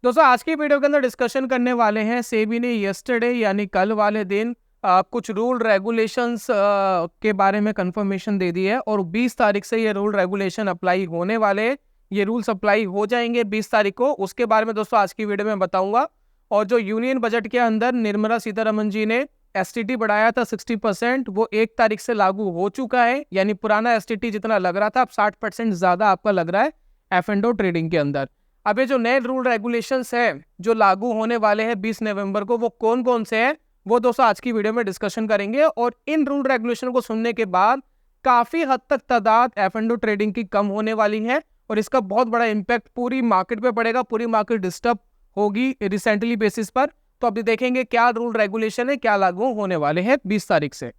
दोस्तों आज की वीडियो के अंदर डिस्कशन करने वाले हैं सेबी ने यस्टरडे यानी कल वाले दिन कुछ रूल रेगुलेशंस के बारे में कंफर्मेशन दे दी है और 20 तारीख से ये रूल रेगुलेशन अप्लाई होने वाले हैं। ये रूल्स अप्लाई हो जाएंगे 20 तारीख को। उसके बारे में दोस्तों आज की वीडियो में बताऊंगा। और जो यूनियन बजट के अंदर निर्मला सीतारमन जी ने एसटीटी बढ़ाया था 60%, वो 1 तारीख से लागू हो चुका है। यानी पुराना एसटीटी जितना लग रहा था अब 60% ज्यादा आपका लग रहा है एफ&ओ ट्रेडिंग के अंदर। अब ये जो नए रूल रेगुलेशंस है जो लागू होने वाले हैं 20 नवंबर को, वो कौन कौन से हैं वो दोस्तों आज की वीडियो में डिस्कशन करेंगे। और इन रूल रेगुलेशन को सुनने के बाद काफी हद तक तादाद एफ&ओ ट्रेडिंग की कम होने वाली है और इसका बहुत बड़ा इम्पैक्ट पूरी मार्केट पे पड़ेगा। पूरी मार्केट डिस्टर्ब होगी रिसेंटली बेसिस पर। तो अभी देखेंगे क्या रूल रेगुलेशन है, क्या लागू होने वाले हैं 20 तारीख से।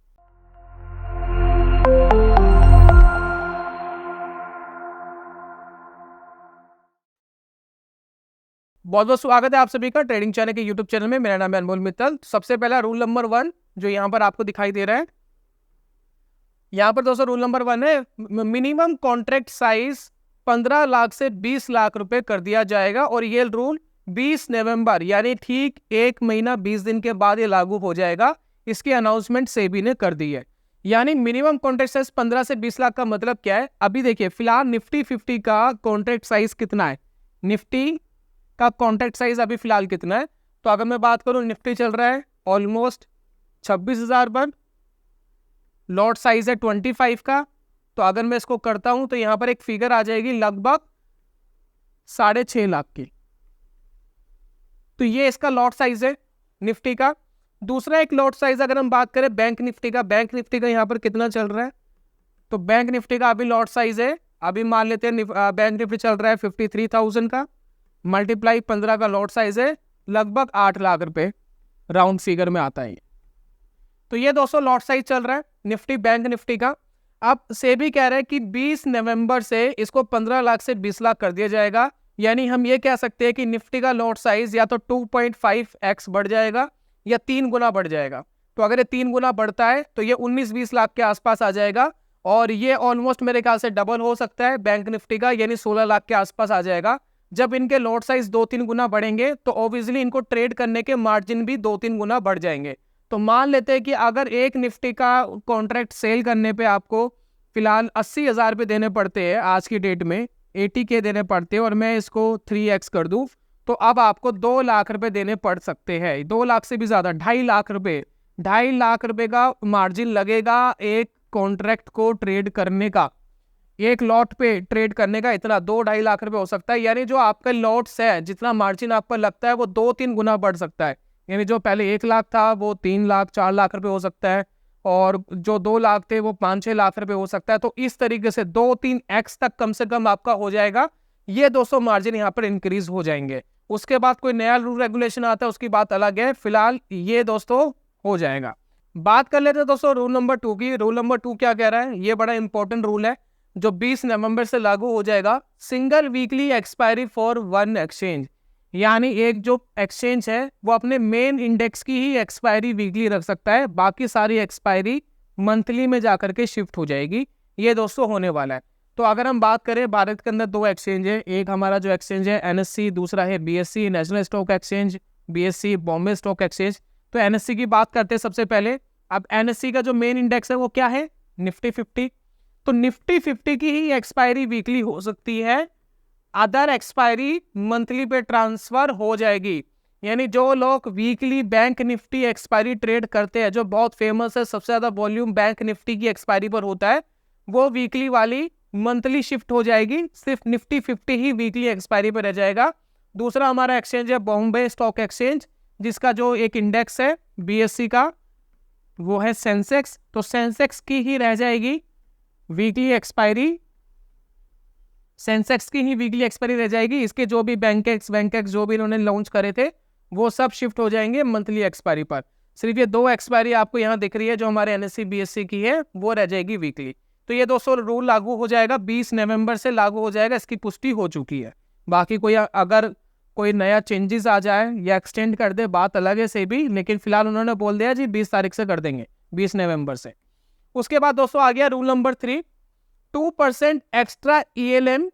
बहुत बहुत स्वागत है आप सभी का ट्रेडिंग चैनल के यूट्यूब चैनल में। मेरा नाम है अनमोल मित्तल। सबसे पहला रूल नंबर 1 जो यहाँ पर आपको दिखाई दे रहा है, यहाँ पर दोस्तों रूल नंबर 1 है मिनिमम कॉन्ट्रैक्ट साइज 15 लाख से 20 लाख रुपए कर दिया जाएगा। और ये रूल 20 नवंबर यानी ठीक 1 महीना 20 दिन के बाद ये लागू हो जाएगा। इसकी अनाउंसमेंट सेबी ने कर दी है। यानी मिनिमम कॉन्ट्रैक्ट साइज 15 से 20 लाख का मतलब क्या है? अभी देखिए फिलहाल निफ्टी 50 का कॉन्ट्रैक्ट साइज कितना है, निफ्टी का कॉन्ट्रैक्ट साइज अभी फिलहाल कितना है? तो अगर मैं बात करूं निफ्टी चल रहा है ऑलमोस्ट 26,000 पर, लॉट साइज है 25 का। तो अगर मैं इसको करता हूं तो यहां पर एक फिगर आ जाएगी लगभग 6.5 लाख की। तो ये इसका लॉट साइज है निफ्टी का। दूसरा एक लॉट साइज अगर हम बात करें बैंक निफ्टी का, बैंक निफ्टी का यहां पर कितना चल रहा है? तो बैंक निफ्टी का अभी लॉट साइज है, अभी मान लेते हैं बैंक निफ्टी चल रहा है 53,000 का, मल्टीप्लाई 15 का लॉट साइज है लगभग 8 लाख रुपए, राउंड फिगर में आता है। तो ये 200 लॉट साइज चल रहा है निफ्टी बैंक निफ्टी का। अब सेबी कह रहा है कि 20 नवंबर से इसको 15 लाख से 20 लाख कर दिया जाएगा। यानी हम ये कह सकते हैं कि निफ्टी का लॉट साइज या तो 2.5x बढ़ जाएगा या 3 गुना बढ़ जाएगा। तो अगर ये 3 गुना बढ़ता है तो ये 19-20 लाख के आसपास आ जाएगा। और ये ऑलमोस्ट मेरे ख्याल से डबल हो सकता है बैंक निफ्टी का, यानी 16 लाख के आसपास आ जाएगा। जब इनके लॉट साइज 2-3 गुना बढ़ेंगे तो ऑब्वियसली इनको ट्रेड करने के मार्जिन भी 2-3 गुना बढ़ जाएंगे। तो मान लेते हैं कि अगर एक निफ्टी का कॉन्ट्रैक्ट सेल करने पे आपको फिलहाल 80,000 रुपये देने पड़ते हैं, आज की डेट में 80K देने पड़ते हैं, और मैं इसको 3x कर दूं तो अब आपको 2 लाख रुपए देने पड़ सकते हैं। 2 लाख से भी ज्यादा, 2.5 लाख रुपए, 2.5 लाख रुपए का मार्जिन लगेगा एक कॉन्ट्रैक्ट को ट्रेड करने का। एक लॉट पे ट्रेड करने का इतना 2-2.5 लाख रुपए हो सकता है। यानी जो आपका लॉट्स है जितना मार्जिन आपका लगता है वो 2-3 गुना बढ़ सकता है। यानी जो पहले 1 लाख था वो 3 लाख 4 लाख रुपए हो सकता है, और जो 2 लाख थे वो 5-6 लाख रुपए हो सकता है। तो इस तरीके से 2-3x तक कम से कम आपका हो जाएगा। ये 200 मार्जिन यहाँ पर इंक्रीज हो जाएंगे। उसके बाद कोई नया रूल रेगुलेशन आता है उसकी बात अलग है, फिलहाल ये दोस्तों हो जाएगा। बात कर लेते हैं दोस्तों रूल नंबर 2 की। रूल नंबर 2 क्या कह रहा है? ये बड़ा इंपॉर्टेंट रूल है जो 20 नवंबर से लागू हो जाएगा। Single weekly expiry for one exchange, यानी एक जो एक्सचेंज है वो अपने मेन इंडेक्स की ही एक्सपायरी वीकली रख सकता है, बाकी सारी एक्सपायरी मंथली में जाकर के शिफ्ट हो जाएगी। ये दोस्तों होने वाला है। तो अगर हम बात करें भारत के अंदर 2 एक्सचेंज है, एक हमारा जो एक्सचेंज है NSE, दूसरा है BSE national stock exchange, BSE Bombay stock exchange. तो NSE की बात करते हैं सबसे पहले। अब NSE का जो मेन इंडेक्स है वो क्या है? निफ्टी 50। तो निफ्टी 50 की ही एक्सपायरी वीकली हो सकती है, अदर एक्सपायरी मंथली पे ट्रांसफर हो जाएगी। यानी जो लोग weekly bank Nifty expiry trade करते हैं, जो बहुत फेमस है, सबसे ज्यादा वॉल्यूम बैंक निफ्टी की एक्सपायरी पर होता है, वो वीकली वाली मंथली शिफ्ट हो जाएगी। सिर्फ निफ्टी 50 ही वीकली एक्सपायरी पर रह जाएगा। दूसरा हमारा एक्सचेंज है बॉम्बे स्टॉक एक्सचेंज, जिसका जो एक इंडेक्स है BSE का वो है सेंसेक्स। तो सेंसेक्स की ही रह जाएगी वीकली एक्सपायरी, सेंसेक्स की ही वीकली एक्सपायरी रह जाएगी। इसके जो भी बैंकेक्स जो भी इन्होंने लॉन्च करे थे वो सब शिफ्ट हो जाएंगे मंथली एक्सपायरी पर। सिर्फ ये 2 एक्सपायरी आपको यहाँ दिख रही है जो हमारे NSE BSE की है, वो रह जाएगी वीकली। तो ये 200 रूल लागू हो जाएगा 20 नवंबर से लागू हो जाएगा, इसकी पुष्टि हो चुकी है। बाकी कोई अगर कोई नया चेंजेस आ जाए या एक्सटेंड कर दे बात अलग है सेबी, लेकिन फिलहाल उन्होंने बोल दिया जी 20 तारीख से कर देंगे, 20 नवंबर से। उसके बाद दोस्तों आ गया rule number 3, 2% extra ELM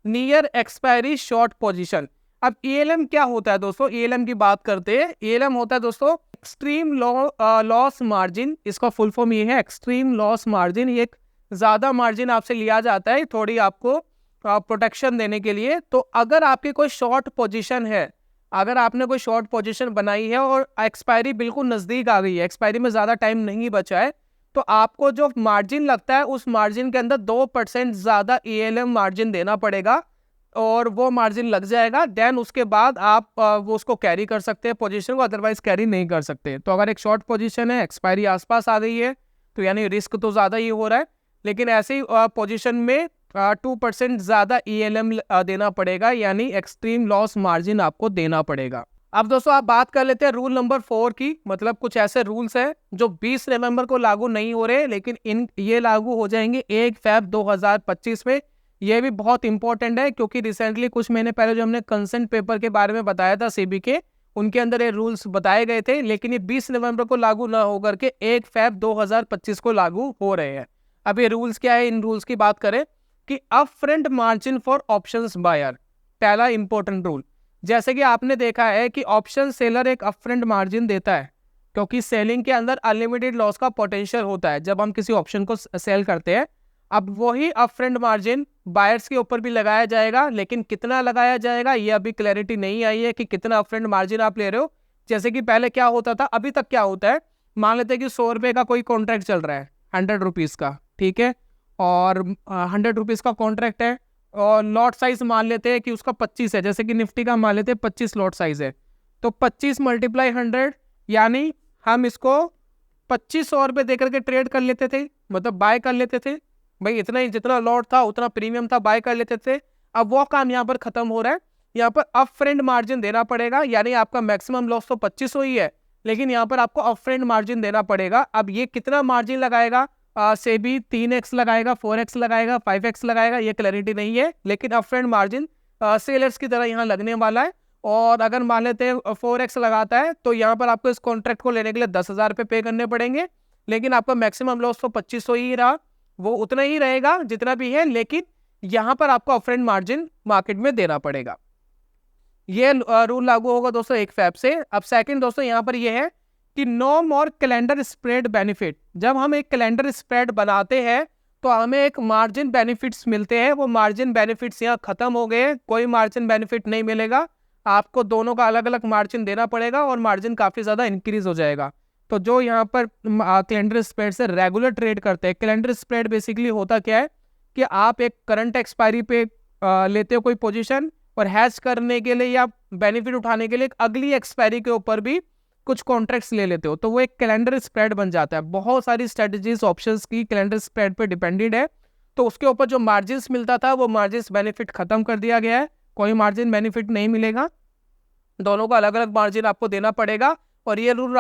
near expiry short position. अब ELM क्या होता है दोस्तों, ELM की बात करते हैं। ELM होता है दोस्तों एक्सट्रीम लॉस मार्जिन, इसका फुल फॉर्म ये है एक्सट्रीम लॉस मार्जिन। ये एक ज़्यादा मार्जिन आपसे लिया जाता है थोड़ी आपको प्रोटेक्शन देने के लिए। तो अगर आपकी कोई शॉर्ट पोजीशन है, अगर आपने कोई शॉर्ट पोजीशन बनाई है और एक्सपायरी बिल्कुल नज़दीक आ गई है, एक्सपायरी में ज़्यादा टाइम नहीं बचा है, तो आपको जो मार्जिन लगता है उस मार्जिन के अंदर 2% ज़्यादा ELM मार्जिन देना पड़ेगा और वो मार्जिन लग जाएगा। देन उसके बाद आप वो उसको कैरी कर सकते हैं पोजीशन को, अदरवाइज कैरी नहीं कर सकते। तो अगर एक शॉर्ट पोजीशन है, एक्सपायरी आसपास आ गई है, तो यानी रिस्क तो ज़्यादा ही हो रहा है, लेकिन ऐसे ही पोजीशन में 2% ज़्यादा ELM देना पड़ेगा, यानी एक्सट्रीम लॉस मार्जिन आपको देना पड़ेगा। अब दोस्तों आप बात कर लेते हैं रूल नंबर 4 की। मतलब कुछ ऐसे रूल्स हैं जो 20 नवंबर को लागू नहीं हो रहे, लेकिन ये लागू हो जाएंगे 1 फरवरी 2025 में। ये भी बहुत इंपॉर्टेंट है क्योंकि रिसेंटली कुछ महीने पहले जो हमने कंसेंट पेपर के बारे में बताया था सेबी के, उनके अंदर ये रूल्स बताए गए थे, लेकिन ये 20 नवंबर को लागू ना होकर के 1 फरवरी 2025 को लागू हो रहे हैं। अब ये रूल्स क्या है, इन रूल्स की बात करें कि upfront margin for options buyer, पहला इंपॉर्टेंट रूल। जैसे कि आपने देखा है कि ऑप्शन सेलर एक अपफ्रंट मार्जिन देता है क्योंकि सेलिंग के अंदर अनलिमिटेड लॉस का पोटेंशियल होता है जब हम किसी ऑप्शन को सेल करते हैं। अब वही अपफ्रंट मार्जिन बायर्स के ऊपर भी लगाया जाएगा, लेकिन कितना लगाया जाएगा ये अभी क्लैरिटी नहीं आई है कि कितना अपफ्रंट मार्जिन आप ले रहे हो। जैसे कि पहले क्या होता था, अभी तक क्या होता है, मान लेते हैं कि 100 रुपये का कोई कॉन्ट्रैक्ट चल रहा है 100 रुपीज़ का, ठीक है, और 100 रुपीज़ का कॉन्ट्रैक्ट है और लॉट साइज मान लेते हैं कि उसका 25 है, जैसे कि निफ्टी का मान लेते हैं 25 लॉट साइज है, तो 25 × 100 यानी हम इसको 2500 रुपये दे करके ट्रेड कर लेते थे, मतलब बाय कर लेते थे भाई, इतना ही जितना लॉट था उतना प्रीमियम था, बाय कर लेते थे। अब वो काम यहाँ पर खत्म हो रहा है, यहाँ पर अपफ्रंट मार्जिन देना पड़ेगा, यानी आपका मैक्सिमम लॉस तो 2500 ही है, लेकिन यहाँ पर आपको अपफ्रंट मार्जिन देना पड़ेगा। अब ये कितना मार्जिन लगाएगा, सेबी 3x लगाएगा, 4x लगाएगा, 5x लगाएगा, ये क्लैरिटी नहीं है, लेकिन अपफ्रंट मार्जिन सेलर्स की तरह यहाँ लगने वाला है। और अगर मान लेते हैं 4x लगाता है तो यहाँ पर आपको इस कॉन्ट्रैक्ट को लेने के लिए 10,000 रुपये पे करने पड़ेंगे, लेकिन आपका मैक्सिमम लॉस तो 2500 ही रहा, वो उतना ही रहेगा जितना भी है, लेकिन यहाँ पर आपको अपफ्रंट मार्जिन मार्केट में देना पड़ेगा। ये रूल लागू होगा दोस्तों 1 फरवरी से। अब सेकंड दोस्तों यहाँ पर ये है कि नो मोर कैलेंडर स्प्रेड बेनिफिट। जब हम एक कैलेंडर स्प्रेड बनाते हैं तो हमें एक मार्जिन बेनिफिट्स मिलते हैं, वो मार्जिन बेनिफिट्स यहाँ खत्म हो गए, कोई मार्जिन बेनिफिट नहीं मिलेगा, आपको दोनों का अलग अलग मार्जिन देना पड़ेगा और मार्जिन काफ़ी ज़्यादा इंक्रीज हो जाएगा। तो जो यहाँ पर कैलेंडर स्प्रेड से रेगुलर ट्रेड करते हैं, कैलेंडर स्प्रेड बेसिकली होता क्या है कि आप एक करंट एक्सपायरी पे लेते हो कोई पोजीशन और हैज करने के लिए या बेनिफिट उठाने के लिए एक अगली एक्सपायरी के ऊपर भी कुछ कॉन्ट्रैक्ट्स ले लेते हो, तो वो एक कैलेंडर स्प्रेड बन जाता है। बहुत सारी स्ट्रेटजीज ऑप्शंस की कैलेंडर स्प्रेड पे डिपेंडेड है, तो उसके ऊपर जो मार्जिन्स मिलता था वो मार्जिन्स बेनिफिट खत्म कर दिया गया है, कोई मार्जिन बेनिफिट नहीं मिलेगा, दोनों का अलग अलग मार्जिन आपको देना पड़ेगा और ये रूल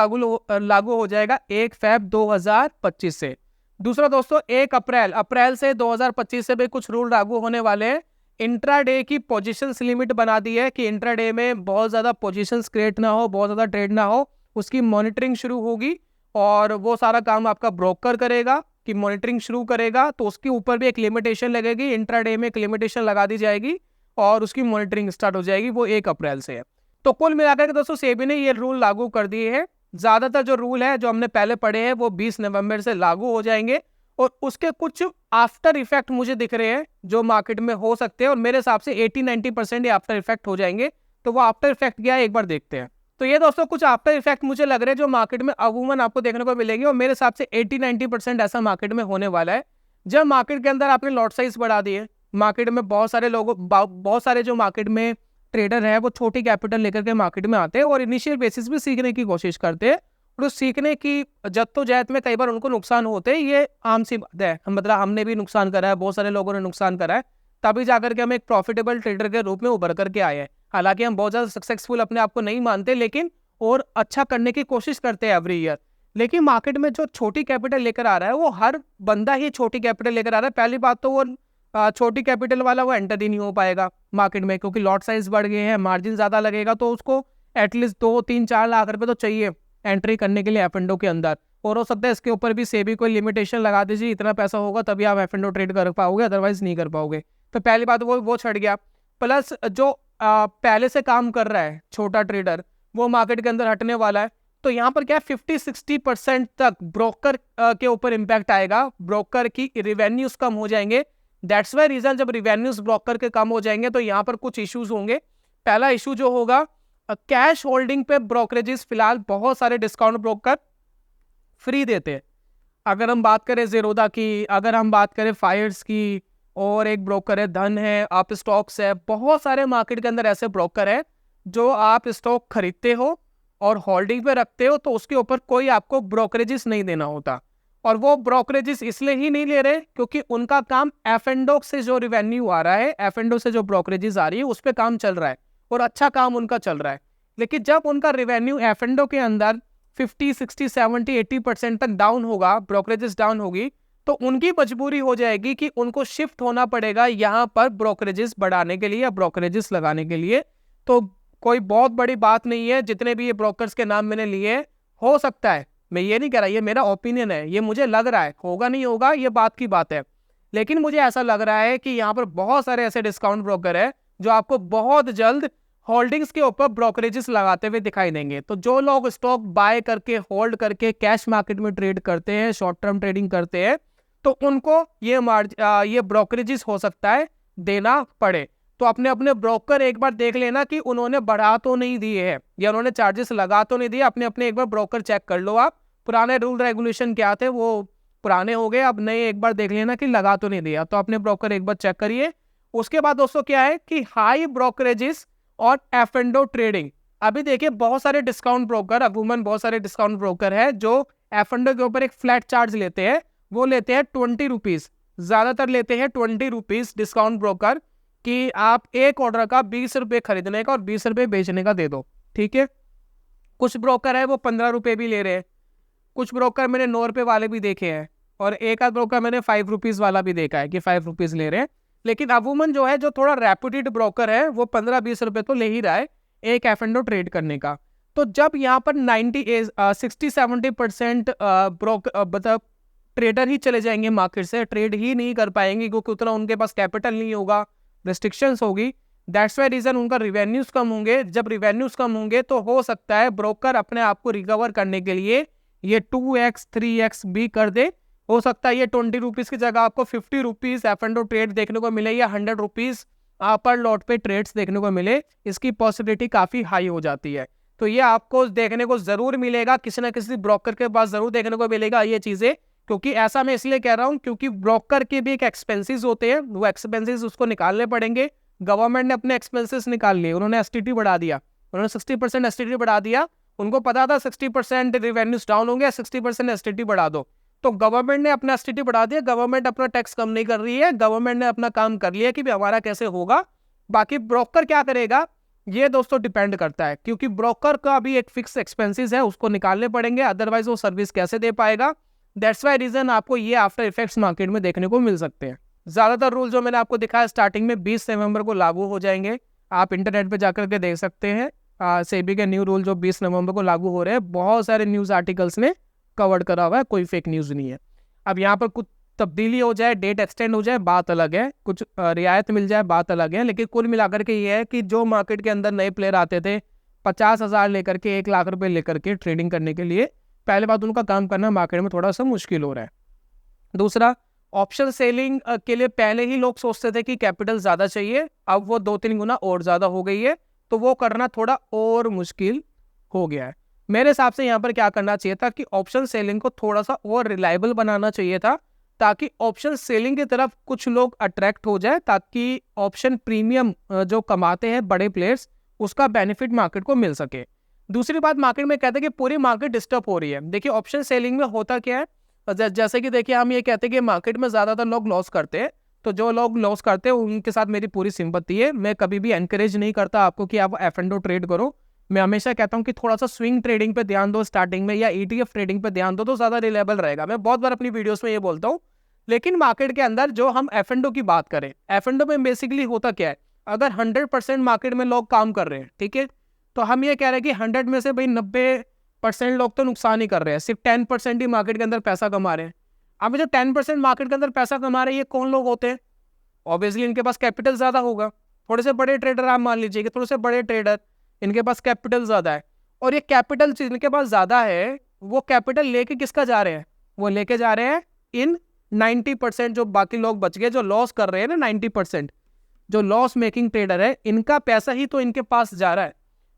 लागू हो जाएगा 1 फरवरी 2025 से। दूसरा दोस्तों 1 अप्रैल से 2025 से भी कुछ रूल लागू होने वाले हैं। इंट्राडे की पोजीशंस लिमिट बना दी है कि इंट्राडे में बहुत ज़्यादा पोजीशंस क्रिएट ना हो, बहुत ज़्यादा ट्रेड ना हो, उसकी मॉनिटरिंग शुरू होगी और वो सारा काम आपका ब्रोकर करेगा कि मॉनिटरिंग शुरू करेगा, तो उसके ऊपर भी एक लिमिटेशन लगेगी, इंट्राडे में एक लिमिटेशन लगा दी जाएगी और उसकी मॉनिटरिंग स्टार्ट हो जाएगी, वो 1 अप्रैल से है। तो कुल मिलाकर के दोस्तों सेबी ने ये रूल लागू कर दिए हैं। ज़्यादातर जो रूल है जो हमने पहले पढ़े हैं वो 20 नवंबर से लागू हो जाएंगे और उसके कुछ आफ्टर इफेक्ट मुझे दिख रहे हैं जो मार्केट में हो सकते हैं और मेरे हिसाब से 80-90% ये आफ्टर इफेक्ट हो जाएंगे। तो वो आफ्टर इफेक्ट क्या है एक बार देखते हैं। तो ये दोस्तों कुछ आफ्टर इफेक्ट मुझे लग रहे हैं जो मार्केट में अमूमन आपको देखने को मिलेंगे और मेरे हिसाब से 80-90% ऐसा मार्केट में होने वाला है। जब मार्केट के अंदर आपने लॉट साइज बढ़ा दिए, मार्केट में बहुत सारे जो मार्केट में ट्रेडर है वो छोटी कैपिटल लेकर के मार्केट में आते हैं और इनिशियल बेसिस पे सीखने की कोशिश करते हैं और उस सीखने की जद्दोजहद में कई बार उनको नुकसान होते हैं, ये आम सी बात है, मतलब हमने भी नुकसान करा है, बहुत सारे लोगों ने नुकसान करा है, तभी जाकर के हम एक प्रॉफिटेबल ट्रेडर के रूप में उभर करके आए हैं। हालांकि हम बहुत ज़्यादा सक्सेसफुल अपने आप को नहीं मानते, लेकिन और अच्छा करने की कोशिश करते हैं एवरी ईयर। लेकिन मार्केट में जो छोटी कैपिटल लेकर आ रहा है वो हर बंदा ही छोटी कैपिटल लेकर आ रहा है। पहली बात तो वो छोटी कैपिटल वाला वो एंटर ही नहीं हो पाएगा मार्केट में, क्योंकि लॉट साइज बढ़ गए हैं, मार्जिन ज़्यादा लगेगा, तो उसको एटलीस्ट 2-3-4 लाख रुपए तो चाहिए एंट्री करने के लिए एफ&ओ के अंदर। और हो सकता है इसके ऊपर भी सेबी कोई लिमिटेशन लगा दीजिए, इतना पैसा होगा तभी आप एफ&ओ ट्रेड कर पाओगे, अदरवाइज नहीं कर पाओगे। तो पहली बात वो छट गया। प्लस जो पहले से काम कर रहा है छोटा ट्रेडर, वो मार्केट के अंदर हटने वाला है, तो यहाँ पर क्या है 50-60% तक ब्रोकर के ऊपर इम्पैक्ट आएगा, ब्रोकर की रिवेन्यूज कम हो जाएंगे। दैट्स वाई रीजन, जब रिवेन्यूज ब्रोकर के कम हो जाएंगे तो यहाँ पर कुछ इश्यूज होंगे। पहला इशू जो होगा, कैश होल्डिंग पे ब्रोकरेजेस फिलहाल बहुत सारे डिस्काउंट ब्रोकर फ्री देते हैं। अगर हम बात करें ज़ीरोधा की, अगर हम बात करें फायर्स की, और एक ब्रोकर है धन है, आप स्टॉक्स है, बहुत सारे मार्केट के अंदर ऐसे ब्रोकर है जो आप स्टॉक खरीदते हो और होल्डिंग पे रखते हो तो उसके ऊपर कोई आपको ब्रोकरेजेस नहीं देना होता। और वो ब्रोकरेजेस इसलिए ही नहीं ले रहे क्योंकि उनका काम एफ.एंड.ओ से जो रिवेन्यू आ रहा है, एफ.एंड.ओ से जो ब्रोकरेजेस आ रही है उस पर काम चल रहा है और अच्छा काम उनका चल रहा है। लेकिन जब उनका रिवेन्यू एफ.एंड.ओ के अंदर 50, 60, 70, 80% तक डाउन होगा, ब्रोकरेजेस डाउन होगी, तो उनकी मजबूरी हो जाएगी कि उनको शिफ्ट होना पड़ेगा यहाँ पर ब्रोकरेजेस बढ़ाने के लिए या ब्रोकरेजेस लगाने के लिए। तो कोई बहुत बड़ी बात नहीं है, जितने भी ये ब्रोकर्स के नाम मैंने लिए, हो सकता है, मैं ये नहीं कह रहा, ये मेरा ओपिनियन है, ये मुझे लग रहा है, होगा नहीं होगा ये बात की बात है, लेकिन मुझे ऐसा लग रहा है कि यहाँ पर बहुत सारे ऐसे डिस्काउंट ब्रोकर है जो आपको बहुत जल्द होल्डिंग्स के ऊपर ब्रोकरेजेस लगाते हुए दिखाई देंगे। तो जो लोग स्टॉक बाय करके होल्ड करके कैश मार्केट में ट्रेड करते हैं, शॉर्ट टर्म ट्रेडिंग करते हैं, तो उनको ये ब्रोकरेजेस हो सकता है देना पड़े। तो अपने अपने ब्रोकर एक बार देख लेना कि उन्होंने बढ़ा तो नहीं दिए हैं या उन्होंने चार्जेस लगा तो नहीं दिए। अपने अपने एक बार ब्रोकर चेक कर लो आप, पुराने रूल रेगुलेशन क्या थे वो पुराने हो गए, अब नए एक बार देख लेना कि लगा तो नहीं दिया, तो अपने ब्रोकर एक बार चेक करिए। उसके बाद दोस्तों क्या है कि हाई ब्रोकरेजेस और एफ.एंड.ओ ट्रेडिंग। अभी देखिए बहुत सारे डिस्काउंट ब्रोकर, अमूमन बहुत सारे डिस्काउंट ब्रोकर है जो एफ.एंड.ओ के ऊपर एक फ्लैट चार्ज लेते हैं, वो लेते हैं 20 रुपीज, ज्यादातर लेते हैं 20 रुपीज डिस्काउंट ब्रोकर, कि आप एक ऑर्डर का 20 रुपये खरीदने का और 20 रुपये बेचने का दे दो, ठीक है। कुछ ब्रोकर है वो 15 रुपये भी ले रहे हैं, कुछ ब्रोकर मैंने 9 रुपये वाले भी देखे हैं, और एक आध ब्रोकर मैंने 5 रुपीज़ वाला भी देखा है कि 5 रुपीज़ ले रहे हैं। लेकिन अमूमन जो है, जो थोड़ा रेपुटेड ब्रोकर है, वो 15-20 रुपये तो ले ही रहा है एक एफ.एंड.ओ ट्रेड करने का। तो जब यहाँ पर 60-70% मतलब ट्रेडर ही चले जाएंगे मार्केट से, ट्रेड ही नहीं कर पाएंगे क्योंकि उतना उनके पास कैपिटल नहीं होगा, रेस्ट्रिक्शंस होगी, दैट्स वाई रीजन उनका रिवेन्यूज कम होंगे। जब रिवेन्यूज कम होंगे तो हो सकता है ब्रोकर अपने आप को रिकवर करने के लिए ये 2x 3x भी कर दे। हो सकता है ये 20 रुपीज़ की जगह आपको 50 रुपीज़ एफ.एंड.ओ ट्रेड देखने को मिले या 100 रुपीज़ पर लॉट पे ट्रेड्स देखने को मिले, इसकी पॉसिबिलिटी काफ़ी हाई हो जाती है। तो ये आपको देखने को ज़रूर मिलेगा, किसी ना किसी ब्रोकर के पास ज़रूर देखने को मिलेगा ये चीज़ें, क्योंकि ऐसा मैं इसलिए कह रहा हूँ क्योंकि ब्रोकर के भी एक एक्सपेंसेस होते हैं, वो एक्सपेंसेस उसको निकालने पड़ेंगे। गवर्नमेंट ने अपने एक्सपेंसेस निकाल लिए, उन्होंने एसटीटी बढ़ा दिया, उन्होंने 60% एसटीटी बढ़ा दिया, उनको पता था 60% रेवेन्यूज डाउन होंगे, 60% एसटीटी बढ़ा दो, तो गवर्नमेंट ने अपना एसटीटी बढ़ा दिया। गवर्नमेंट अपना टैक्स कम नहीं कर रही है, गवर्नमेंट ने अपना काम कर लिया कि भी हमारा कैसे होगा। बाकी ब्रोकर क्या करेगा ये दोस्तों डिपेंड करता है, क्योंकि ब्रोकर का भी एक फिक्स एक्सपेंसेस है, उसको निकालने पड़ेंगे, अदरवाइज वो सर्विस कैसे दे पाएगा। दैट्स वाई रीजन आपको ये आफ्टर इफेक्ट्स मार्केट में देखने को मिल सकते हैं। ज़्यादातर रूल जो मैंने आपको दिखाया स्टार्टिंग में 20 नवंबर को लागू हो जाएंगे, आप इंटरनेट पे जाकर के देख सकते हैं। सेबी के न्यू रूल जो 20 नवंबर को लागू हो रहे हैं, बहुत सारे न्यूज़ आर्टिकल्स ने कवर करा हुआ है, कोई फेक न्यूज़ नहीं है। अब यहाँ पर कुछ तब्दीली हो जाए, डेट एक्सटेंड हो जाए, बात अलग है, कुछ रियायत मिल जाए, बात अलग है, लेकिन कुल मिलाकर के ये है कि जो मार्केट के अंदर नए प्लेयर आते थे 50,000 लेकर के 1 लाख रुपए लेकर के ट्रेडिंग करने के लिए, पहले बात उनका काम करना मार्केट में थोड़ा सा मुश्किल हो रहा है। दूसरा, ऑप्शन सेलिंग के लिए पहले ही लोग सोचते थे कि कैपिटल ज़्यादा चाहिए, अब वो 2-3 गुना और ज़्यादा हो गई है, तो वो करना थोड़ा और मुश्किल हो गया है। मेरे हिसाब से यहाँ पर क्या करना चाहिए था कि ऑप्शन सेलिंग को थोड़ा सा और रिलायबल बनाना चाहिए था, ताकि ऑप्शन सेलिंग की तरफ कुछ लोग अट्रैक्ट हो जाए, ताकि ऑप्शन प्रीमियम जो कमाते हैं बड़े प्लेयर्स, उसका बेनिफिट मार्केट को मिल सके। दूसरी बात, मार्केट में कहते हैं कि पूरी मार्केट डिस्टर्ब हो रही है। देखिए ऑप्शन सेलिंग में होता क्या है, जैसे कि देखिए हम ये कहते हैं कि मार्केट में ज़्यादातर लोग लॉस करते हैं, तो जो लोग लॉस करते हैं उनके साथ मेरी पूरी सिंपत्ति है। मैं कभी भी एनकरेज नहीं करता आपको कि आप एफ.एंड.ओ ट्रेड करो। मैं हमेशा कहता हूं कि थोड़ा सा स्विंग ट्रेडिंग पे ध्यान दो स्टार्टिंग में, या ETF ट्रेडिंग पे ध्यान दो, तो ज़्यादा रिलायबल रहेगा। मैं बहुत बार अपनी वीडियोस में ये बोलता हूँ। लेकिन मार्केट के अंदर जो हम एफ.एंड.ओ की बात करें, एफ.एंड.ओ में बेसिकली होता क्या है, अगर 100% मार्केट में लोग काम कर रहे हैं, ठीक है, तो हम ये कह रहे हैं कि 100 में से भाई 90% लोग तो नुकसान ही कर रहे हैं, सिर्फ 10% ही मार्केट के अंदर पैसा कमा रहे हैं। अब जो 10% मार्केट के अंदर पैसा कमा रहे हैं, ये कौन लोग होते हैं? ऑब्वियसली इनके पास कैपिटल ज़्यादा होगा, थोड़े से बड़े ट्रेडर आप मान लीजिए कि थोड़े से बड़े ट्रेडर, इनके पास कैपिटल ज़्यादा है, और ये कैपिटल जिनके पास ज़्यादा है वो कैपिटल लेके किसका जा रहे हैं, वो लेके जा रहे हैं इन 90% जो बाकी लोग बच गए जो लॉस कर रहे हैं ना, 90% जो लॉस मेकिंग ट्रेडर है इनका पैसा ही तो इनके पास जा रहा है।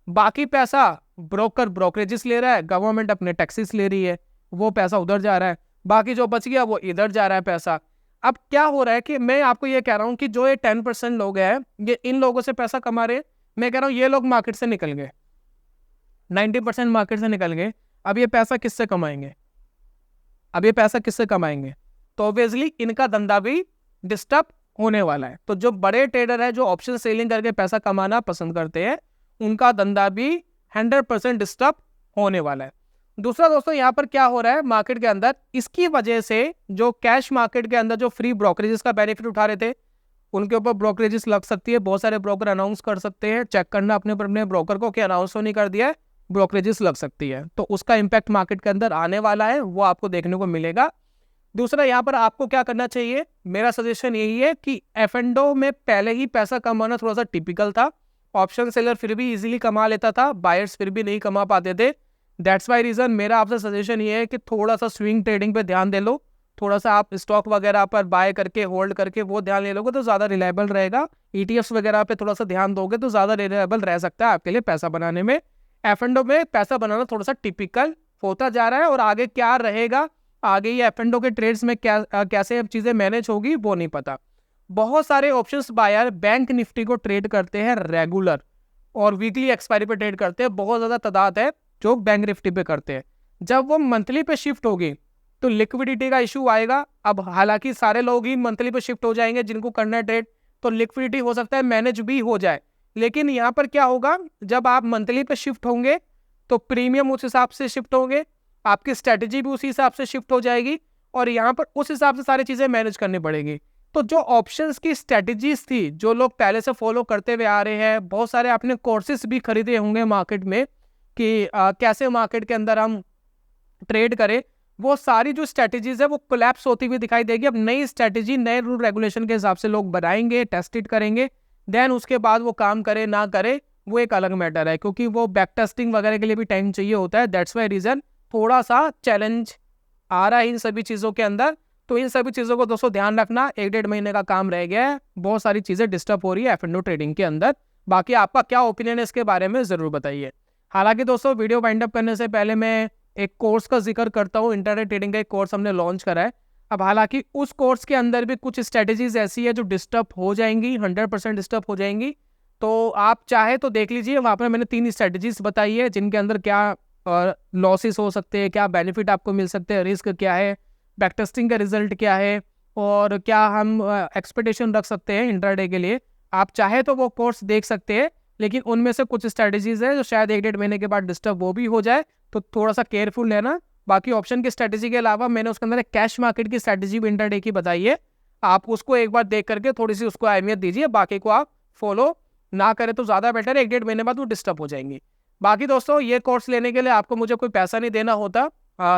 बाकी पैसा ब्रोकरेजेस ले रहा है, गवर्नमेंट अपने टैक्सेस ले रही है, वो पैसा उधर जा रहा है, बाकी जो बच गया वो इधर जा रहा है पैसा। अब क्या हो रहा है कि मैं आपको ये कह रहा हूँ कि जो ये 10% लोग हैं ये इन लोगों से पैसा कमा रहे हैं, मैं कह रहा हूँ ये लोग मार्केट से निकल गए, 90% मार्केट से निकल गए। अब ये पैसा किससे कमाएंगे, अब ये पैसा किससे कमाएंगे, तो ऑब्वियसली इनका धंधा भी डिस्टर्ब होने वाला है। तो जो बड़े ट्रेडर है जो ऑप्शन सेलिंग करके पैसा कमाना पसंद करते हैं उनका धंधा भी 100% डिस्टर्ब होने वाला है। दूसरा दोस्तों यहाँ पर क्या हो रहा है मार्केट के अंदर, इसकी वजह से जो कैश मार्केट के अंदर जो फ्री ब्रोकरेजेस का बेनिफिट उठा रहे थे उनके ऊपर ब्रोकरेजेस लग सकती है, बहुत सारे ब्रोकर अनाउंस कर सकते हैं, चेक करना अपने ब्रोकर को कि अनाउंस नहीं कर दिया है, ब्रोकरेजेस लग सकती है, तो उसका इम्पैक्ट मार्केट के अंदर आने वाला है, वो आपको देखने को मिलेगा। दूसरा यहाँ पर आपको क्या करना चाहिए, मेरा सजेशन यही है कि F&O में पहले ही पैसा कमाना थोड़ा सा टिपिकल था, ऑप्शन सेलर फिर भी इजीली कमा लेता था, बायर्स फिर भी नहीं कमा पाते थे। दैट्स वाई रीजन मेरा आपसे सजेशन ये है कि थोड़ा सा स्विंग ट्रेडिंग पे ध्यान दे लो, थोड़ा सा आप स्टॉक वगैरह पर बाय करके होल्ड करके वो ध्यान ले लोगे तो ज़्यादा रिलायबल रहेगा। ETFs वगैरह पे थोड़ा सा ध्यान दोगे तो ज़्यादा रिलायबल रह सकता है आपके लिए पैसा बनाने में। F&O में पैसा बनाना थोड़ा सा टिपिकल होता जा रहा है, और आगे क्या रहेगा, आगे ये F&O के ट्रेड्स में कैसे चीज़ें मैनेज होगी वो नहीं पता। बहुत सारे ऑप्शंस बायर बैंक निफ्टी को ट्रेड करते हैं रेगुलर और वीकली एक्सपायरी पे ट्रेड करते हैं, बहुत ज़्यादा तादाद है जो बैंक निफ्टी पे करते हैं। जब वो मंथली पे शिफ्ट होगी तो लिक्विडिटी का इशू आएगा। अब हालांकि सारे लोग ही मंथली पे शिफ्ट हो जाएंगे जिनको करना है ट्रेड, तो लिक्विडिटी हो सकता है मैनेज भी हो जाए, लेकिन यहाँ पर क्या होगा, जब आप मंथली पे शिफ्ट होंगे तो प्रीमियम उस हिसाब से शिफ्ट होंगे, आपकी स्ट्रैटेजी भी उसी हिसाब से शिफ्ट हो जाएगी, और यहाँ पर उस हिसाब से सारी चीज़ें मैनेज करनी पड़ेगी। तो जो ऑप्शंस की स्ट्रैटेजीज थी जो लोग पहले से फॉलो करते हुए आ रहे हैं, बहुत सारे आपने कोर्सेज भी खरीदे होंगे मार्केट में कि कैसे मार्केट के अंदर हम ट्रेड करें, वो सारी जो स्ट्रैटेजीज है वो कोलैप्स होती हुई दिखाई देगी। अब नई स्ट्रैटेजी नए रूल रेगुलेशन के हिसाब से लोग बनाएंगे, टेस्टेड करेंगे, देन उसके बाद वो काम करे ना करे वो एक अलग मैटर है, क्योंकि वो बैक टेस्टिंग वगैरह के लिए भी टाइम चाहिए होता है। दैट्स वाई रीजन थोड़ा सा चैलेंज आ रहा है इन सभी चीज़ों के अंदर। तो इन सभी चीज़ों को दोस्तों ध्यान रखना, 1-1.5 महीने का काम रह गया है, बहुत सारी चीज़ें डिस्टर्ब हो रही है F&O ट्रेडिंग के अंदर। बाकी आपका क्या ओपिनियन है इसके बारे में ज़रूर बताइए। हालांकि दोस्तों वीडियो वाइंड अप करने से पहले मैं एक कोर्स का जिक्र करता हूँ, इंटरनेट ट्रेडिंग का एक कोर्स हमने लॉन्च करा है। अब हालांकि उस कोर्स के अंदर भी कुछ स्ट्रेटेजीज ऐसी है जो डिस्टर्ब हो जाएंगी, 100% डिस्टर्ब हो जाएंगी, तो आप चाहे तो देख लीजिए, वहाँ पर मैंने 3 स्ट्रेटेजीज बताई है जिनके अंदर क्या लॉसेस हो सकते हैं, क्या बेनिफिट आपको मिल सकते हैं, रिस्क क्या है, बैक टेस्टिंग का रिजल्ट क्या है, और क्या हम एक्सपेक्टेशन रख सकते हैं इंट्राडे के लिए। आप चाहे तो वो कोर्स देख सकते हैं, लेकिन उनमें से कुछ स्ट्रेटेजीज है जो शायद 1-1.5 महीने के बाद डिस्टर्ब वो भी हो जाए, तो थोड़ा सा केयरफुल रहना। बाकी ऑप्शन की स्ट्रेटेजी के अलावा मैंने उसके अंदर एक कैश मार्केट की स्ट्रेटेजी भी इंट्राडे की बताई है, आप उसको एक बार देख करके थोड़ी सी उसको अहमियत दीजिए, बाकी को आप फॉलो ना करें तो ज़्यादा बेटर है, 1-1.5 महीने बाद वो डिस्टर्ब हो जाएंगी। बाकी दोस्तों ये कोर्स लेने के लिए आपको मुझे कोई पैसा नहीं देना होता,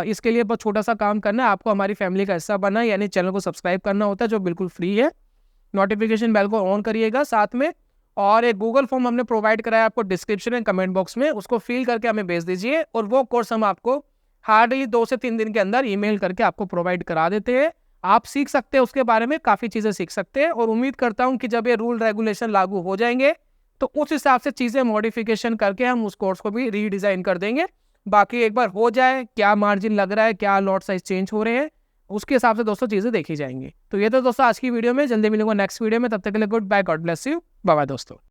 इसके लिए बहुत छोटा सा काम करना है, आपको हमारी फैमिली का हिस्सा बनना है, यानी चैनल को सब्सक्राइब करना होता है जो बिल्कुल फ्री है, नोटिफिकेशन बेल को ऑन करिएगा साथ में, और एक गूगल फॉर्म हमने प्रोवाइड कराया आपको डिस्क्रिप्शन एंड कमेंट बॉक्स में, उसको फिल करके हमें भेज दीजिए, और वो कोर्स हम आपको हार्डली 2 से 3 दिन के अंदर ईमेल करके आपको प्रोवाइड करा देते हैं। आप सीख सकते हैं उसके बारे में, काफ़ी चीज़ें सीख सकते हैं, और उम्मीद करता हूँ कि जब ये रूल रेगुलेशन लागू हो जाएंगे तो उस हिसाब से चीज़ें मॉडिफिकेशन करके हम उस कोर्स को भी रीडिज़ाइन कर देंगे। बाकी एक बार हो जाए, क्या मार्जिन लग रहा है, क्या लॉट साइज चेंज हो रहे हैं, उसके हिसाब से दोस्तों चीज़ें देखी जाएंगी। तो ये तो दोस्तों आज की वीडियो में, जल्दी मिलूंगा नेक्स्ट वीडियो में, तब तक के लिए goodbye, God bless you, bye bye दोस्तों।